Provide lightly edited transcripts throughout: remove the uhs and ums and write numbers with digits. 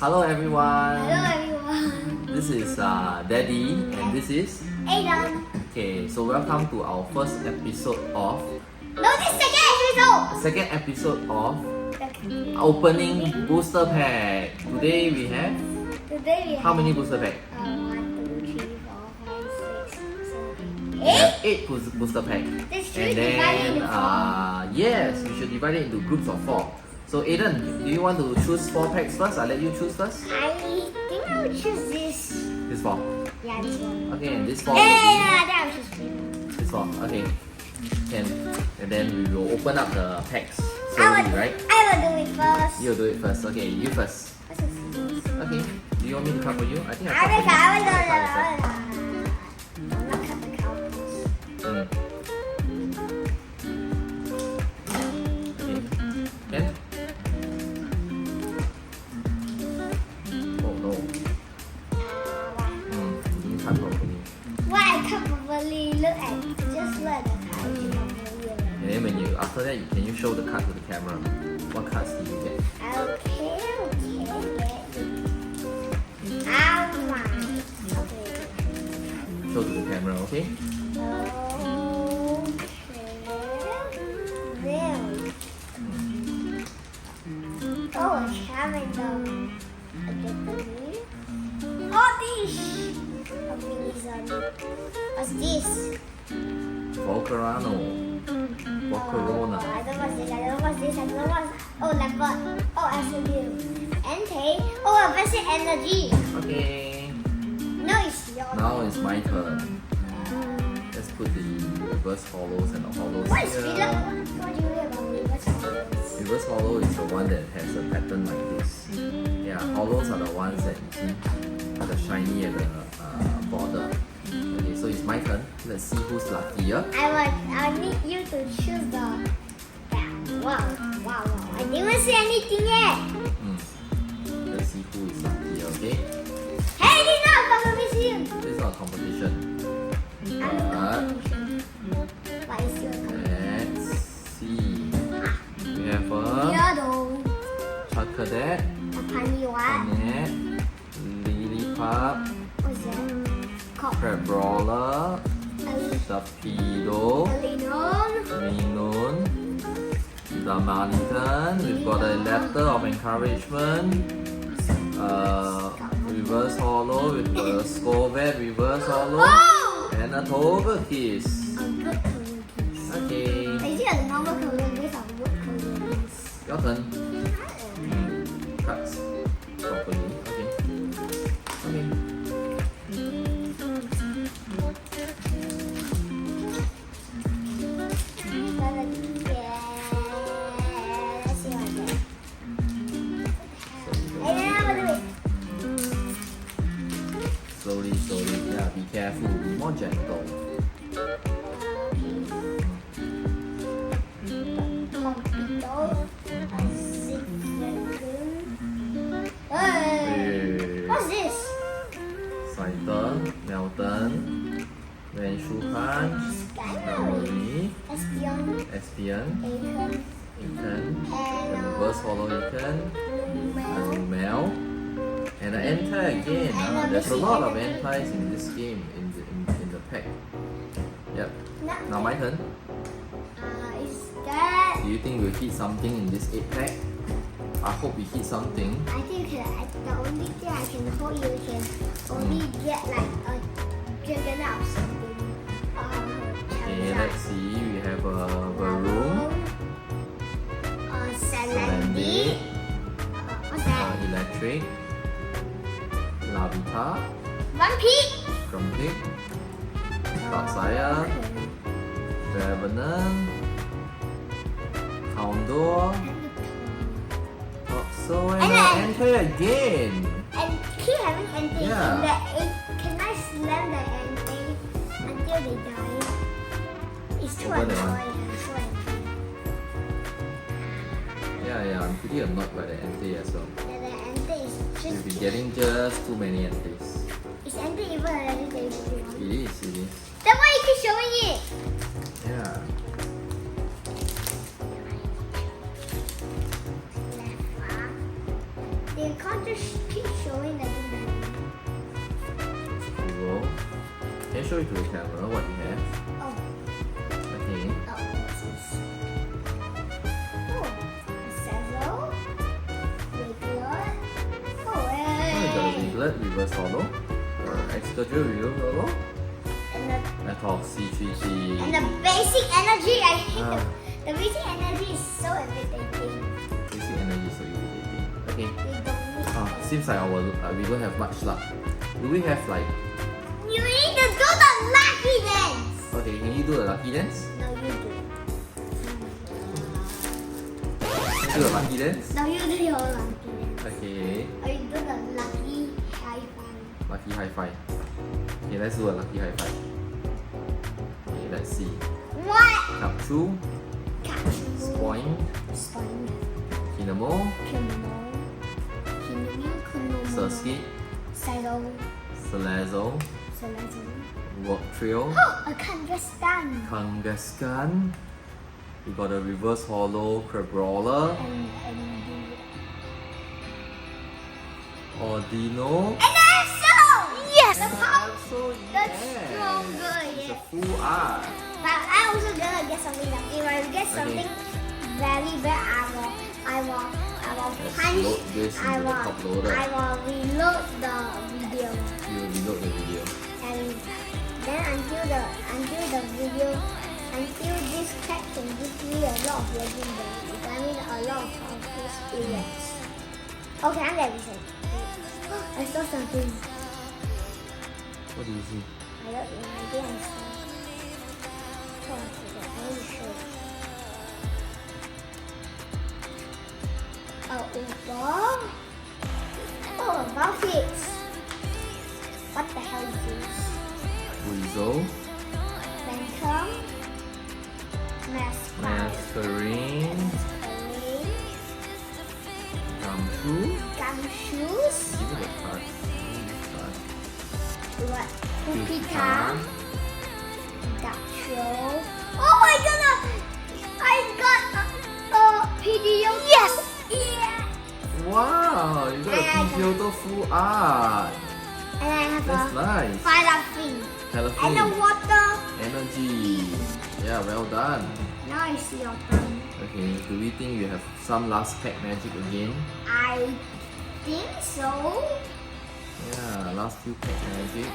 Hello everyone. Hello everyone. This is Daddy and this is Aiden. okay. So welcome to our first episode of No, this second episode of opening booster pack. Today we have how many booster pack? 1, 2, 3, 4, 5, 6, 7, 8. We have 8 booster pack. This should And be divided into then yes, we should divide it into groups of 4. So Aiden, do you want to choose 4 packs first? I'll let you choose first. I think I would choose this. This 4. Yeah, this one. Okay, and this 4 Yeah, will I think I would choose this. be this 4. Okay. And then we will open up the packs slowly, right? I will do it first. You'll do it first. Okay, you first. Okay. Do you want me to cut for you? I think I will cut do for you. it. I'm not cut the cow. Okay. Ken? Oh no. You didn't cut properly. Why I cut properly? Look at just look at the card. And then when you after that, can you show the card to the camera? What cards did you get? Okay. Show to the camera, okay? Oh, a calendar. Oh, this. What's this? Volcarano. Volcarona. I don't know what's this. Oh, leopard. Oh, Obsidian. Entei. Oh, a basic energy. Okay. No, it's yours. Now it's my turn. Let's put the reverse hollows and the hollows What is here. what do you read about reverse hollows? Reverse hollow is the one that has a pattern like this. Yeah, hollows are the ones that you see are the shiny at the border. Okay, so it's my turn. Let's see who's luckier. I need you to choose the. Wow. I didn't see anything yet. Let's see who is luckier, okay? Hey, this is not a competition. This is not a competition. I'm But a competition. What is your competition? let's see. We have a Yellow. Chocolate, A funny one. Net, Lillipup, What's that? Called Crab Brawler, a Shapido, Linon. Minun, Damalitan. We've got a letter of encouragement. Reverse hollow with the Scovet reverse hollow Oh! and a Togekiss. A good color. Okay, Is it a normal color? These are wood colors. your turn. Cuts properly. Okay. Let's see what I get. Hey, then I will do it. Slowly. Yeah, be careful. Be more gentle. Hey, what's this? Scyther, Melton, Venshuhan, Namori, Espion, Ikan, the reverse hollow Ikan, Lumel, and an Entei again. There's a lot of Enteis in this game, in the pack. Yep. Now my turn. Is that? Do you think we'll hit something in this 8 pack? I hope we hit something. I think the only thing I can hold you can only get like a dragon out of something. Okay, let's see. We have a Varoom, Salandit. What's that? Electric, Lavita, One peak. Grumpig, Darkseid, Revenant, Houndour, Toxel, and an Entei again. And keep having anything Yeah. in the egg. Can I slam the egg until they die? It's too Over the annoying. Yeah, I'm pretty annoyed by the Entei as well. The ante is We'll just. be getting just too many Enteis. Is ante even a legendary one? It is. Then why you keep showing it? Yeah. just keep showing the thing. We will. Can you show it to the camera what you have? Oh, Okay. oh, what's this? Oh, Sazzle, Wiglet. Oh, Oh, you got a hey. Wiglet, reverse hollow. Excadrill, reverse hollow. And the C3T. And the basic energy, I hate Ah. the basic energy is so irritating. Basic energy so irritating. Okay. We don't need Seems like we don't have much luck. Do we have like? You need to do the lucky dance. Okay, can you do the lucky dance? No, you do. Can you do the lucky dance? No, you do your lucky dance. Okay. Or you do the lucky high five. Lucky high five. Okay, let's do a lucky high five. Okay, let's see. What? Capchu, Catch. Spoing, Spine. Kinamo, Kimono. Kimono. Surskit, Saddle. Salazzle, Salazzle. Warp Trio, Oh, I can't just stand. Kangaskhan. We got a reverse hollow Crabrawler, And Ordino. Absol! Yes! The power. So That's yes. stronger, It's a yes. full art. But I also gonna get something lucky. If I get something very bad, I will Let's punch. load this I into the will, top loader. I will reload the video, You will reload the video. and then until this cat can give me a lot of legendary. I mean a lot of experience. Okay, I'm ready. I saw something. What do you see? I don't know. Maybe I saw. Oh, I forgot. I will show you. Oh, Uber. Oh, Buffets. What the hell is this? Weasel, Phantom. Masquerade, Gumshoe. Gumshoes. Give it a card. What? Pika. Pika. Dacho. Oh my god! I got a PDO. Yes! Yeah! Wow, you got a Pidgeotto full art. And I have That's a nice. fire thing. And the Telephone, water. energy. Yeah, well done. Now I see your turn. Okay, do we think you have some last pack magic again? I think so. Yeah, last few pack magic.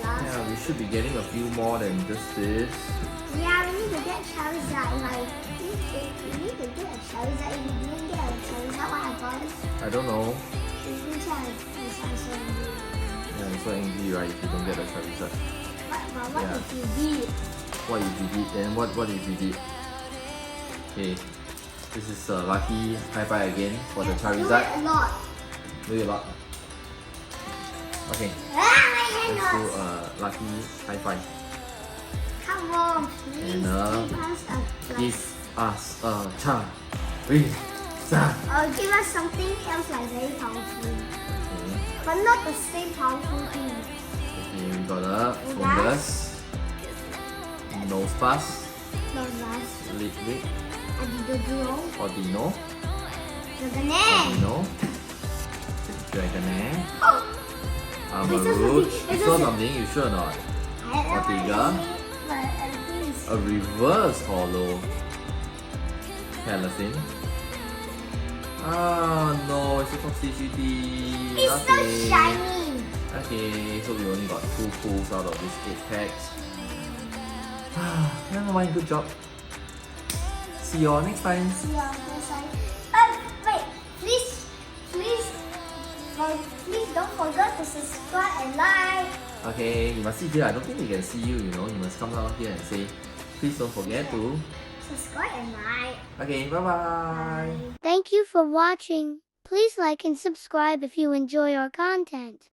Last. Yeah, we should be getting a few more than just this. Yeah, we need to get Charizard. We need to get a Charizard. If we didn't get a Charizard, what happens? I don't know. If I'm so angry. Yeah, I'm so angry, right, if you don't get a Charizard. But what Yeah. if you did? What if you did? And what if you did? Okay, this is a lucky high five again for the Do Charizard. it a lot. Do it a lot. Okay, Ah, my hand let's do hurts. a lucky high five. Come on, please And, give us a plus. Give us a Charizard. Or give us something else like very powerful. Okay, But not the same powerful thing. okay, we got a Fungus, Nosepass, No, last. Litwick, Adidoduo. Ordino, Dragonair. Dragonair, Oh, Amarud. It's You just saw something- something? You sure or not? I don't know what Ortega. it is, but I think it's A reverse hollow Palafin. Ah no, it's a Toxicity. It's so Okay. shiny. Okay, so we only got 2 pulls out of these 8 packs. Never mind, good job. See you all next time. See you on the side. Wait, please don't forget to subscribe and like. Okay, you must sit here. I don't think we can see you, you know. You must come down here and say, please don't forget to. Subscribe and like. Okay, bye-bye. Thank you for watching. Please like and subscribe if you enjoy our content.